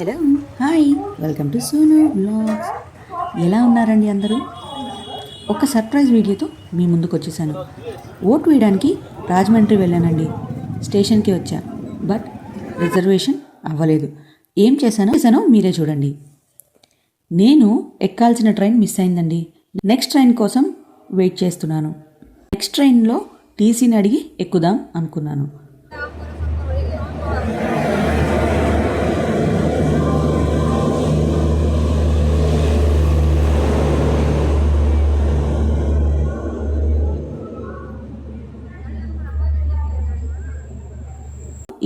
Hello hi welcome to Sonu blogs. ఎలా ఉన్నారండి అందరూ? ఒక సర్ప్రైజ్ వీడియోతో మీ ముందుకు వచ్చేసాను. ఓటు వేయడానికి రాజమండ్రి వెళ్ళానండి. స్టేషన్కి వచ్చా, బట్ రిజర్వేషన్ అవ్వలేదు. ఏం చేశానో మీరే చూడండి. నేను ఎక్కాల్సిన ట్రైన్ మిస్ అయిందండి. నెక్స్ట్ ట్రైన్ కోసం వెయిట్ చేస్తున్నాను. నెక్స్ట్ ట్రైన్లో టీసీని అడిగి ఎక్కుదాం అనుకున్నాను.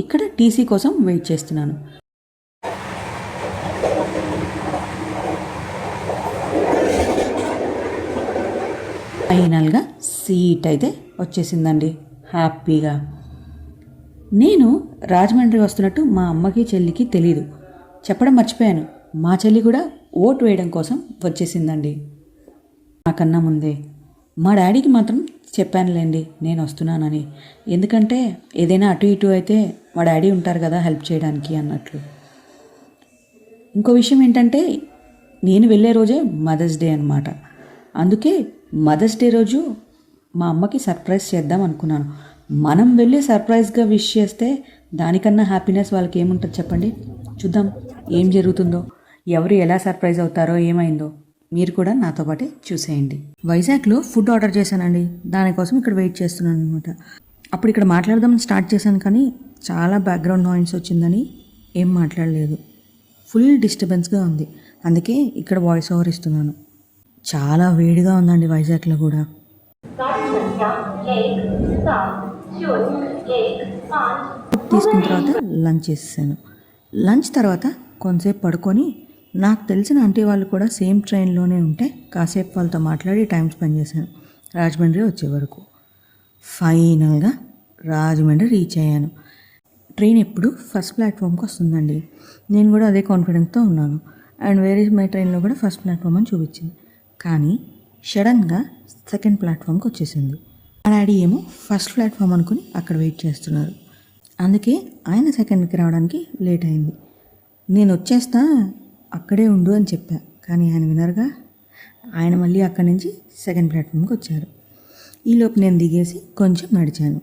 ఇక్కడ టీసీ కోసం వెయిట్ చేస్తున్నాను. ఫైనల్గా సీట్ అయితే వచ్చేసిందండి. హ్యాపీగా. నేను రాజమండ్రి వస్తున్నట్టు మా అమ్మకి చెల్లికి తెలీదు. చెప్పడం మర్చిపోయాను. మా చెల్లి కూడా ఓటు వేయడం కోసం వచ్చేసిందండి నాకన్నా ముందే. మా డాడీకి మాత్రం చెప్పానులేండి నేను వస్తున్నానని. ఎందుకంటే ఏదైనా అటు ఇటు అయితే మా డాడీ ఉంటారు కదా హెల్ప్ చేయడానికి అన్నట్లు. ఇంకో విషయం ఏంటంటే నేను వెళ్ళే రోజే మదర్స్ డే అన్నమాట. అందుకే మదర్స్ డే రోజు మా అమ్మకి సర్ప్రైజ్ చేద్దాం అనుకున్నాను. మనం వెళ్ళి సర్ప్రైజ్గా విష్ చేస్తే దానికన్నా హ్యాపీనెస్ వాళ్ళకి ఏముంటుంది చెప్పండి. చూద్దాం ఏం జరుగుతుందో, ఎవరు ఎలా సర్ప్రైజ్ అవుతారో, ఏమైందో మీరు కూడా నాతో పాటే చూసేయండి. వైజాగ్లో ఫుడ్ ఆర్డర్ చేశానండి. దానికోసం ఇక్కడ వెయిట్ చేస్తున్నాను అనమాట. అప్పుడు ఇక్కడ మాట్లాడదామని స్టార్ట్ చేశాను, కానీ చాలా బ్యాక్గ్రౌండ్ నాయిస్ వచ్చిందని ఏం మాట్లాడలేదు. ఫుల్ డిస్టర్బెన్స్గా ఉంది. అందుకే ఇక్కడ వాయిస్ ఓవర్ ఇస్తున్నాను. చాలా వేడిగా ఉందండి వైజాగ్లో కూడా. తీసుకున్న తర్వాత లంచ్ చేసేసాను. లంచ్ తర్వాత కొంతసేపు పడుకొని నాకు తెలిసిన ఆంటీ వాళ్ళు కూడా సేమ్ ట్రైన్లోనే ఉంటే కాసేపు వాళ్ళతో మాట్లాడి టైం స్పెండ్ చేశాను రాజమండ్రి వచ్చే వరకు. ఫైనల్గా రాజమండ్రి రీచ్ అయ్యాను. ట్రైన్ ఎప్పుడు ఫస్ట్ ప్లాట్ఫామ్కి వస్తుందండి. నేను కూడా అదే కాన్ఫిడెన్స్తో ఉన్నాను. అండ్ వేర్ ఇస్ మై ట్రైన్లో కూడా ఫస్ట్ ప్లాట్ఫామ్ అని చూపించింది. కానీ సడన్గా సెకండ్ ప్లాట్ఫామ్కి వచ్చేసింది. మా డాడీ ఏమో ఫస్ట్ ప్లాట్ఫామ్ అనుకుని అక్కడ వెయిట్ చేస్తున్నారు. అందుకే ఆయన సెకండ్కి రావడానికి లేట్ అయింది. నేను వచ్చేస్తా, అక్కడే ఉండు అని చెప్పా. కానీ ఆయన వినరుగా. ఆయన మళ్ళీ అక్కడి నుంచి సెకండ్ ప్లాట్ఫామ్కి వచ్చారు. ఈలోపు నేను దిగేసి కొంచెం నడిచాను.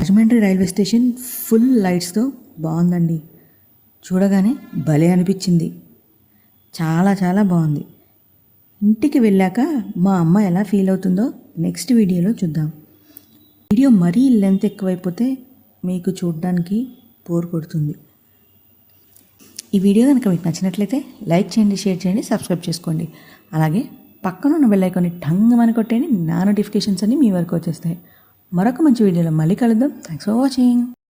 రాజమండ్రి రైల్వే స్టేషన్ ఫుల్ లైట్స్తో బాగుందండి. చూడగానే భలే అనిపించింది. చాలా చాలా బాగుంది. ఇంటికి వెళ్ళాక మా అమ్మ ఎలా ఫీల్ అవుతుందో నెక్స్ట్ వీడియోలో చూద్దాం. వీడియో మరీ లెంత్ ఎక్కువైపోతే మీకు చూడడానికి బోర్ కొడుతుంది. ఈ వీడియో కనుక మీకు నచ్చినట్లయితే లైక్ చేయండి, షేర్ చేయండి, సబ్స్క్రైబ్ చేసుకోండి. అలాగే పక్కన ఉన్న బెల్ ఐకాన్ని టంగమని కొట్టేయండి. నా నోటిఫికేషన్స్ అన్నీ మీ వరకు వచ్చేస్తాయి. మరొక మంచి వీడియోలో మళ్ళీ కలుద్దాం. Thanks for watching.